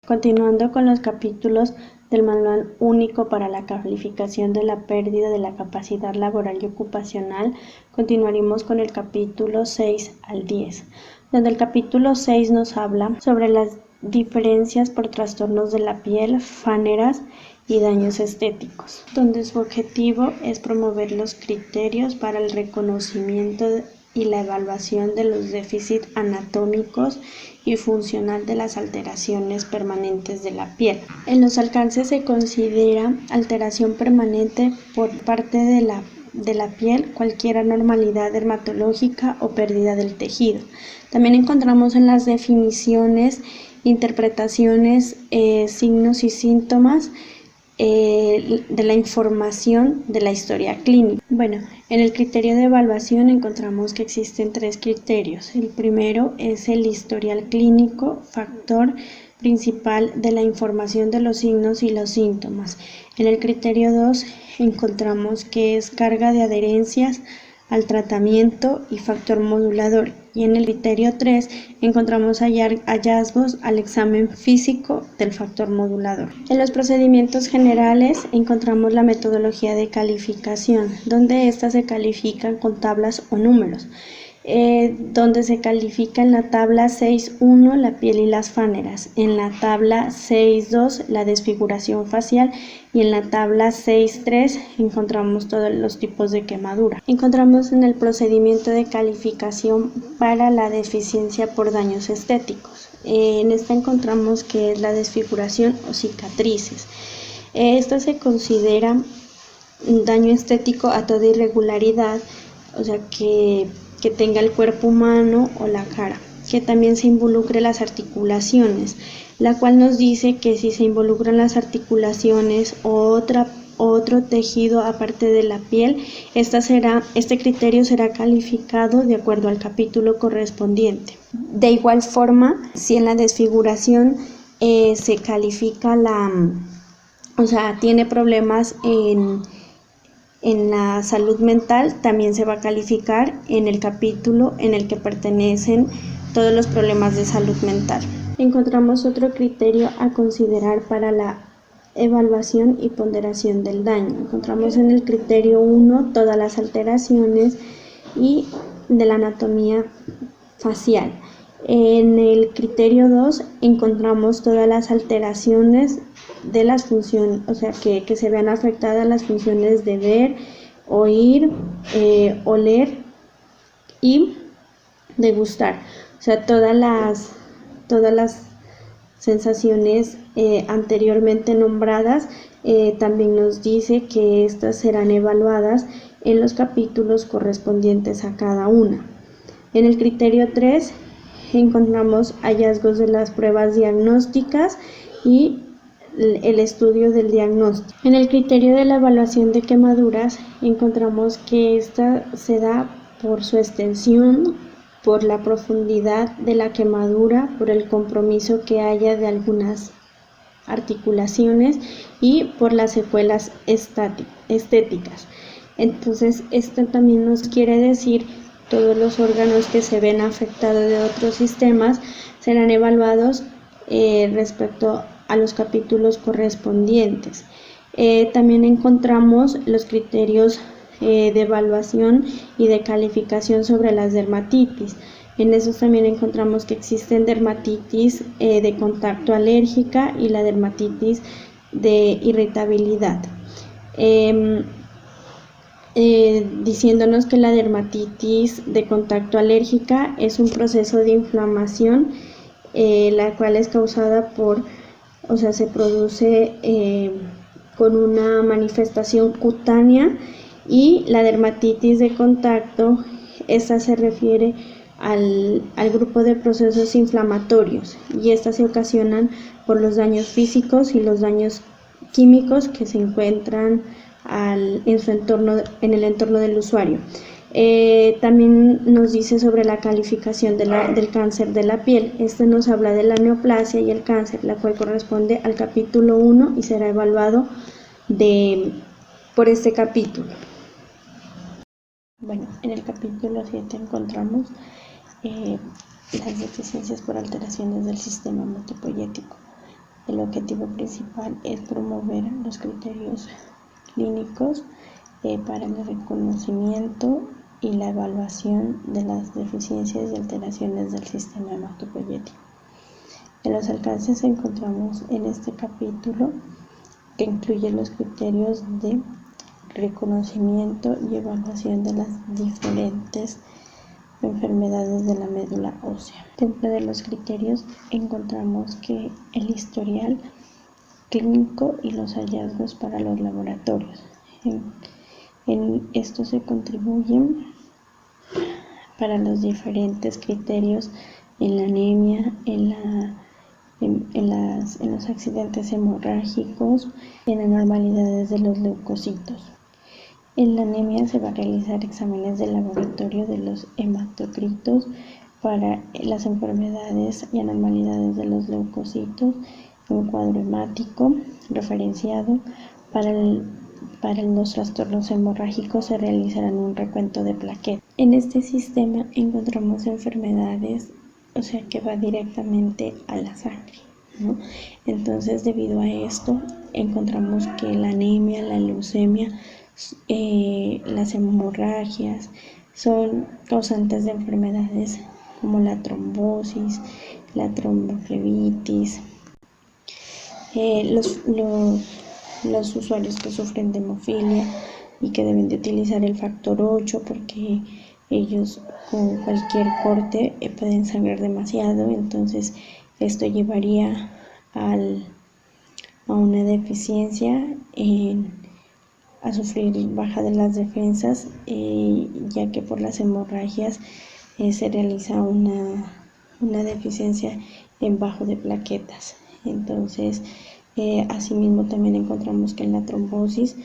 Continuando con los capítulos del Manual Único para la Calificación de la Pérdida de la Capacidad Laboral y Ocupacional, continuaremos con el capítulo 6 al 10, donde el capítulo 6 nos habla sobre las diferencias por trastornos de la piel, faneras y daños estéticos, donde su objetivo es promover los criterios para el reconocimiento y la evaluación de los déficits anatómicos y funcional de las alteraciones permanentes de la piel. En los alcances se considera alteración permanente por parte de la piel cualquier anormalidad dermatológica o pérdida del tejido. También encontramos en las definiciones, interpretaciones, signos y síntomas de la información de la historia clínica. Bueno, en el criterio de evaluación encontramos que existen 3 criterios. El primero es el historial clínico, factor principal de la información de los signos y los síntomas. En el criterio 2 encontramos que es carga de adherencias al tratamiento y factor modulador, y en el criterio 3 encontramos hallazgos al examen físico del factor modulador. En los procedimientos generales encontramos la metodología de calificación, donde éstas se califican con tablas o números, donde se califica en la tabla 6.1 la piel y las faneras, en la tabla 6.2 la desfiguración facial y en la tabla 6.3 encontramos todos los tipos de quemadura. Encontramos en el procedimiento de calificación para la deficiencia por daños estéticos. En esta encontramos que es la desfiguración o cicatrices. Esto se considera un daño estético a toda irregularidad, o sea que tenga el cuerpo humano o la cara, que también se involucre las articulaciones, la cual nos dice que si se involucran las articulaciones o otro tejido aparte de la piel, este criterio será calificado de acuerdo al capítulo correspondiente. De igual forma, si en la desfiguración se califica tiene problemas en la salud mental, también se va a calificar en el capítulo en el que pertenecen todos los problemas de salud mental. Encontramos otro criterio a considerar para la evaluación y ponderación del daño. Encontramos en el criterio 1 todas las alteraciones y de la anatomía facial. En el criterio 2 encontramos todas las alteraciones de las funciones, o sea que se vean afectadas las funciones de ver, oír, oler y degustar, o sea todas las sensaciones anteriormente nombradas. También nos dice que estas serán evaluadas en los capítulos correspondientes a cada una. En el criterio 3 encontramos hallazgos de las pruebas diagnósticas y el estudio del diagnóstico. En el criterio de la evaluación de quemaduras encontramos que esta se da por su extensión, por la profundidad de la quemadura, por el compromiso que haya de algunas articulaciones y por las secuelas estéticas. Entonces, esto también nos quiere decir todos los órganos que se ven afectados de otros sistemas serán evaluados respecto a los capítulos correspondientes. También encontramos los criterios de evaluación y de calificación sobre las dermatitis. En esos también encontramos que existen dermatitis de contacto alérgica y la dermatitis de irritabilidad. Diciéndonos que la dermatitis de contacto alérgica es un proceso de inflamación, la cual es causada se produce con una manifestación cutánea, y la dermatitis de contacto, esta se refiere al grupo de procesos inflamatorios, y estas se ocasionan por los daños físicos y los daños químicos que se encuentran en el entorno del usuario. También nos dice sobre la calificación del cáncer de la piel. Este nos habla de la neoplasia y el cáncer, la cual corresponde al capítulo 1 y será evaluado por este capítulo. Bueno, en el capítulo 7 encontramos las deficiencias por alteraciones del sistema hematopoyético. El objetivo principal es promover los criterios clínicos para el reconocimiento y la evaluación de las deficiencias y alteraciones del sistema hematopoyético. En los alcances encontramos en este capítulo que incluye los criterios de reconocimiento y evaluación de las diferentes enfermedades de la médula ósea. Dentro de los criterios encontramos que el historial clínico y los hallazgos para los laboratorios. En esto se contribuyen para los diferentes criterios en la anemia, en los accidentes hemorrágicos, en anormalidades de los leucocitos. En la anemia se va a realizar exámenes de laboratorio de los hematocritos para las enfermedades y anormalidades de los leucocitos, un cuadro hemático referenciado. Para los trastornos hemorrágicos se realizarán un recuento de plaquetas. En este sistema encontramos enfermedades, o sea que va directamente a la sangre, ¿no? Entonces, debido a esto, encontramos que la anemia, la leucemia, las hemorragias son causantes de enfermedades como la trombosis, la tromboflebitis. Los usuarios que sufren de hemofilia y que deben de utilizar el factor 8 porque ellos con cualquier corte pueden sangrar demasiado, entonces esto llevaría a una deficiencia a sufrir baja de las defensas, ya que por las hemorragias se realiza una deficiencia en bajo de plaquetas. Entonces, asimismo también encontramos que en la trombosis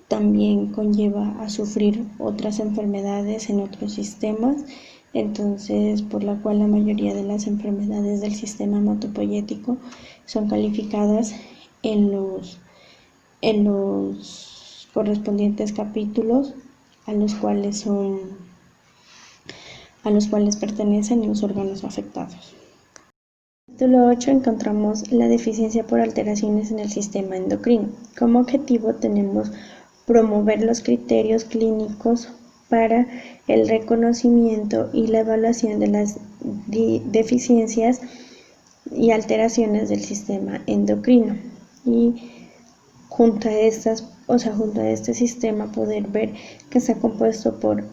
también conlleva a sufrir otras enfermedades en otros sistemas, entonces por la cual la mayoría de las enfermedades del sistema hematopoyético son calificadas en los correspondientes capítulos a los cuales pertenecen los órganos afectados. En el capítulo 8 encontramos la deficiencia por alteraciones en el sistema endocrino. Como objetivo tenemos promover los criterios clínicos para el reconocimiento y la evaluación de las deficiencias y alteraciones del sistema endocrino. Y junto a este sistema poder ver que está compuesto por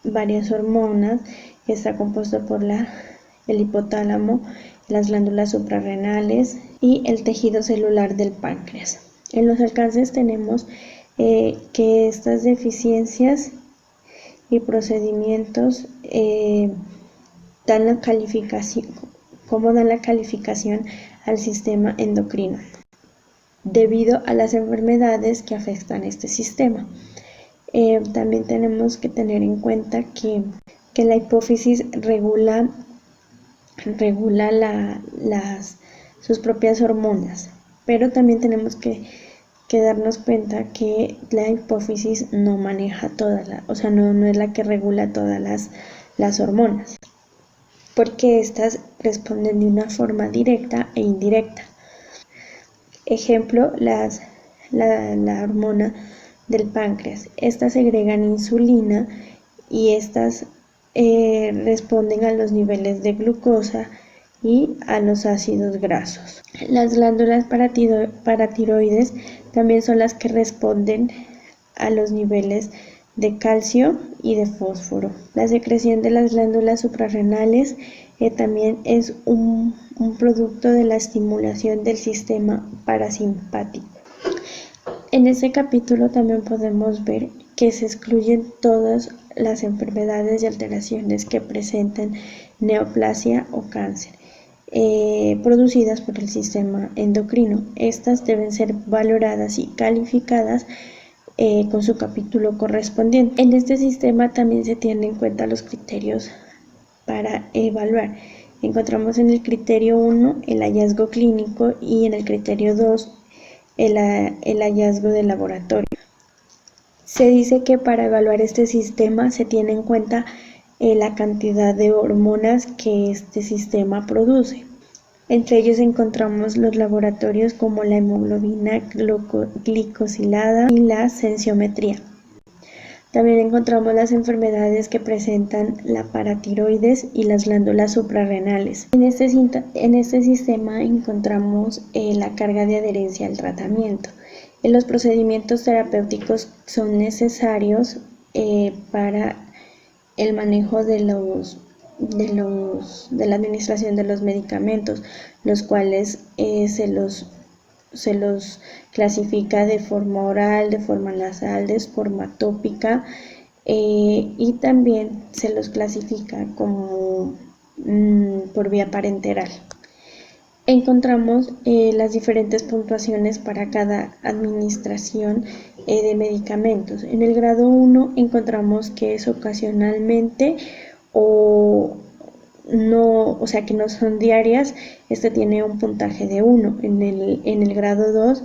varias hormonas, que está compuesto por el hipotálamo, las glándulas suprarrenales y el tejido celular del páncreas. En los alcances tenemos que estas deficiencias y procedimientos dan la calificación al sistema endocrino debido a las enfermedades que afectan este sistema. También tenemos que tener en cuenta que la hipófisis regula sus propias hormonas, pero también tenemos que darnos cuenta que la hipófisis no maneja no es la que regula todas las hormonas, porque estas responden de una forma directa e indirecta. Ejemplo, la hormona del páncreas. Estas segregan insulina y estas responden a los niveles de glucosa y a los ácidos grasos. Las glándulas paratiroides también son las que responden a los niveles de calcio y de fósforo. La secreción de las glándulas suprarrenales también es un producto de la estimulación del sistema parasimpático. En este capítulo también podemos ver que se excluyen todas las enfermedades y alteraciones que presentan neoplasia o cáncer producidas por el sistema endocrino. Estas deben ser valoradas y calificadas con su capítulo correspondiente. En este sistema también se tienen en cuenta los criterios para evaluar. Encontramos en el criterio 1 el hallazgo clínico y en el criterio 2 el hallazgo de laboratorio. Se dice que para evaluar este sistema se tiene en cuenta la cantidad de hormonas que este sistema produce. Entre ellos encontramos los laboratorios como la hemoglobina glicosilada y la sensiometría. También encontramos las enfermedades que presentan la paratiroides y las glándulas suprarrenales. En este sistema encontramos la carga de adherencia al tratamiento. Los procedimientos terapéuticos son necesarios para el manejo de la administración de los medicamentos, los cuales se los clasifica de forma oral, de forma nasal, de forma tópica, y también se los clasifica como por vía parenteral. Encontramos las diferentes puntuaciones para cada administración de medicamentos. En el grado 1 encontramos que es ocasionalmente o sea que no son diarias. Este tiene un puntaje de 1. En el grado 2,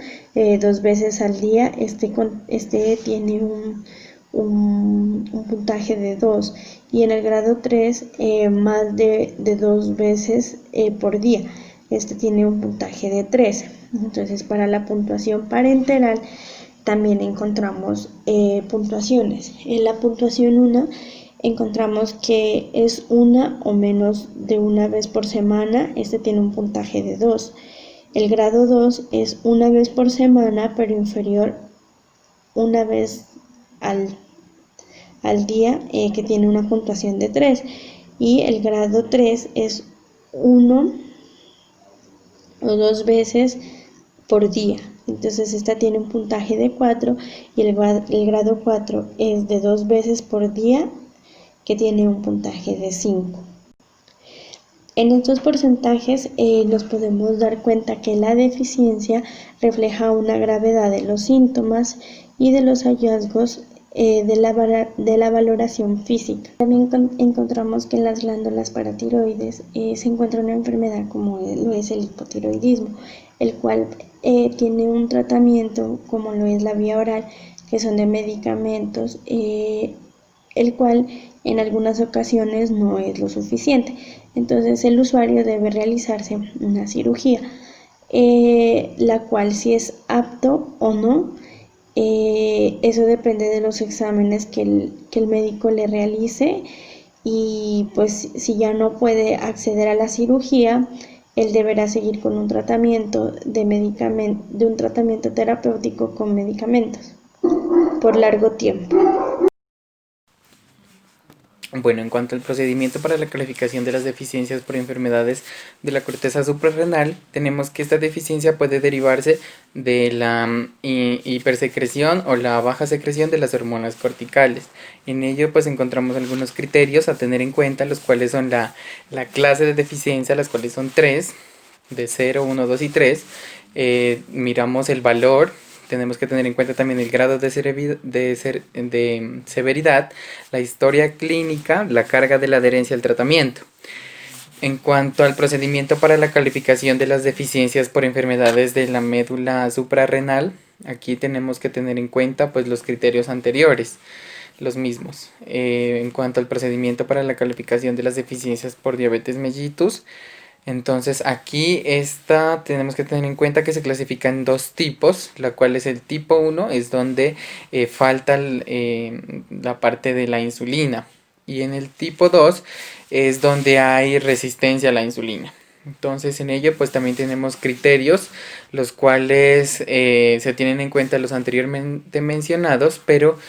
2 veces al día, este tiene un puntaje de 2. Y en el grado 3, más de 2 veces por día. Este tiene un puntaje de 3. Entonces, para la puntuación parenteral también encontramos puntuaciones. En la puntuación 1 encontramos que es una o menos de una vez por semana. Este tiene un puntaje de 2. El grado 2 es una vez por semana, pero inferior una vez al día, que tiene una puntuación de 3. Y el grado 3 es 1 o 2 veces por día. Entonces esta tiene un puntaje de 4 y el grado 4 es de 2 veces por día, que tiene un puntaje de 5. En estos porcentajes nos podemos dar cuenta que la deficiencia refleja una gravedad de los síntomas y de los hallazgos de la valoración física. También encontramos que en las glándulas paratiroides se encuentra una enfermedad como lo es el hipotiroidismo, el cual tiene un tratamiento como lo es la vía oral, que son de medicamentos, el cual en algunas ocasiones no es lo suficiente. Entonces el usuario debe realizarse una cirugía, la cual, si es apto o no, eso depende de los exámenes que el médico le realice. Y pues si ya no puede acceder a la cirugía, él deberá seguir con un tratamiento un tratamiento terapéutico con medicamentos por largo tiempo. Bueno, en cuanto al procedimiento para la calificación de las deficiencias por enfermedades de la corteza suprarrenal, tenemos que esta deficiencia puede derivarse de la hipersecreción o la baja secreción de las hormonas corticales. En ello pues encontramos algunos criterios a tener en cuenta, los cuales son la clase de deficiencia, las cuales son 3, de 0, 1, 2 y 3. Miramos el valor. Tenemos que tener en cuenta también el grado de severidad, la historia clínica, la carga de la adherencia al tratamiento. En cuanto al procedimiento para la calificación de las deficiencias por enfermedades de la médula suprarrenal, aquí tenemos que tener en cuenta pues los criterios anteriores, los mismos. En cuanto al procedimiento para la calificación de las deficiencias por diabetes mellitus, entonces aquí tenemos que tener en cuenta que se clasifica en 2 tipos, la cual es el tipo 1, es donde falta la parte de la insulina, y en el tipo 2 es donde hay resistencia a la insulina. Entonces en ello pues también tenemos criterios, los cuales se tienen en cuenta los anteriormente mencionados, pero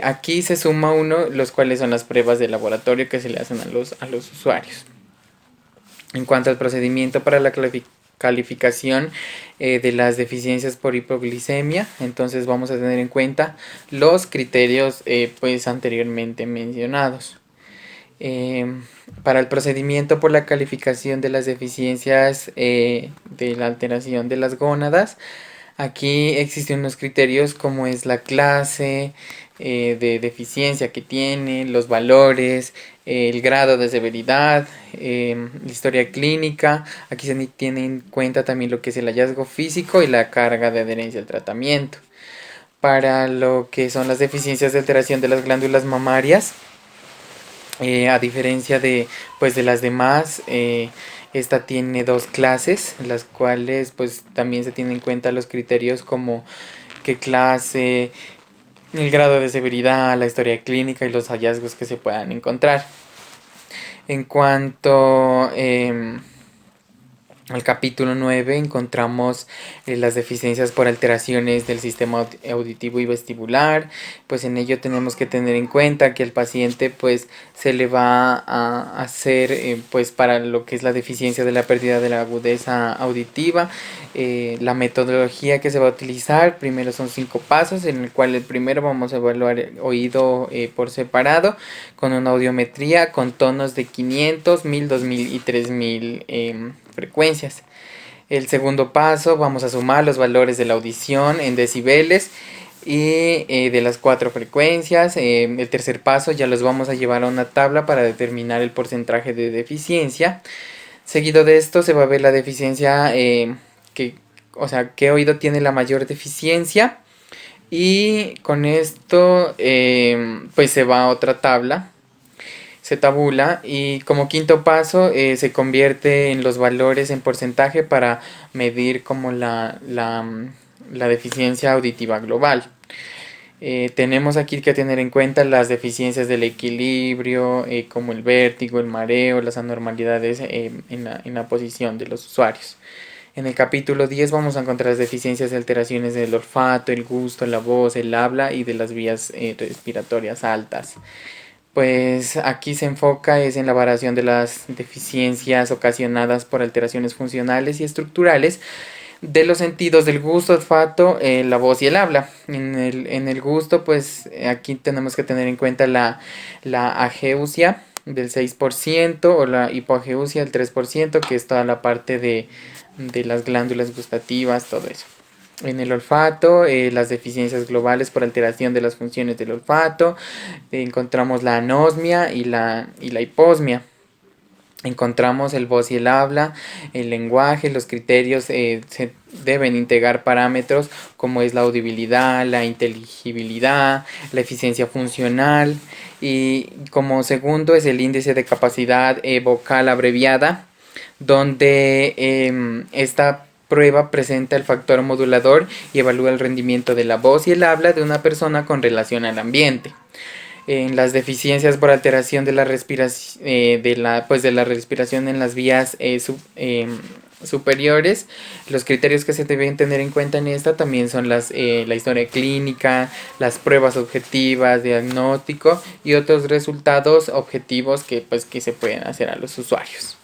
aquí se suma uno, los cuales son las pruebas de laboratorio que se le hacen a los usuarios. En cuanto al procedimiento para la calificación de las deficiencias por hipoglicemia, entonces vamos a tener en cuenta los criterios pues anteriormente mencionados. Para el procedimiento por la calificación de las deficiencias de la alteración de las gónadas, aquí existen unos criterios como es la clase de deficiencia que tiene, los valores, el grado de severidad, la historia clínica. Aquí se tiene en cuenta también lo que es el hallazgo físico y la carga de adherencia al tratamiento. Para lo que son las deficiencias de alteración de las glándulas mamarias, a diferencia de las demás, Esta tiene dos clases, las cuales pues también se tienen en cuenta los criterios como qué clase, el grado de severidad, la historia clínica y los hallazgos que se puedan encontrar. En cuanto al capítulo 9 encontramos las deficiencias por alteraciones del sistema auditivo y vestibular. Pues en ello tenemos que tener en cuenta que al paciente pues se le va a hacer pues para lo que es la deficiencia de la pérdida de la agudeza auditiva. La metodología que se va a utilizar primero son 5 pasos, en el cual el primero vamos a evaluar el oído por separado con una audiometría con tonos de 500, 1000, 2000 y 3000 frecuencias. El segundo paso vamos a sumar los valores de la audición en decibeles y de las 4 frecuencias. El tercer paso ya los vamos a llevar a una tabla para determinar el porcentaje de deficiencia. Seguido de esto se va a ver la deficiencia qué oído tiene la mayor deficiencia, y con esto pues se va a otra tabla, se tabula, y como quinto paso se convierte en los valores en porcentaje para medir como la deficiencia auditiva global. Tenemos aquí que tener en cuenta las deficiencias del equilibrio, como el vértigo, el mareo, las anormalidades en la posición de los usuarios. En el capítulo 10 vamos a encontrar las deficiencias y alteraciones del olfato, el gusto, la voz, el habla y de las vías respiratorias altas. Pues aquí se enfoca en la variación de las deficiencias ocasionadas por alteraciones funcionales y estructurales de los sentidos del gusto, olfato, la voz y el habla. En el gusto, pues aquí tenemos que tener en cuenta la ageusia del 6% o la hipoageusia del 3%, que es toda la parte de las glándulas gustativas, todo eso. En el olfato, las deficiencias globales por alteración de las funciones del olfato. Encontramos la anosmia y la hiposmia. Encontramos el voz y el habla, el lenguaje, los criterios. Se deben integrar parámetros como es la audibilidad, la inteligibilidad, la eficiencia funcional, y como segundo es el índice de capacidad vocal abreviada, donde esta prueba presenta el factor modulador y evalúa el rendimiento de la voz y el habla de una persona con relación al ambiente. En las deficiencias por alteración de la respiración, de la respiración en las vías superiores, los criterios que se deben tener en cuenta en esta también son la historia clínica, las pruebas objetivas, diagnóstico y otros resultados objetivos que se pueden hacer a los usuarios.